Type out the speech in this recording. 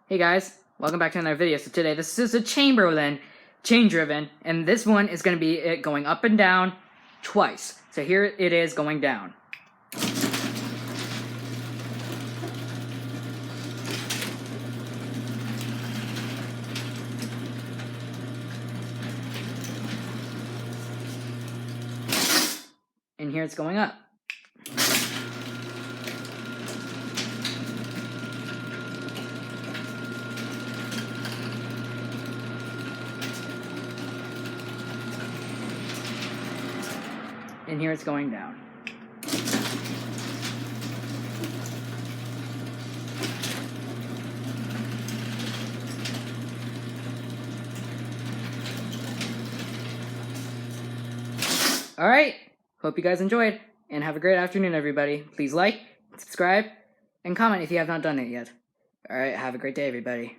Hey guys, welcome back to another video. So today, this is a Chamberlain chain driven, and this one is going to be it going up and down twice. So here it is going down. And here it's going up. And here it's going down. Alright, hope you guys enjoyed, and have a great afternoon, everybody. Please like, subscribe, and comment if you have not done it yet. Alright, have a great day, everybody.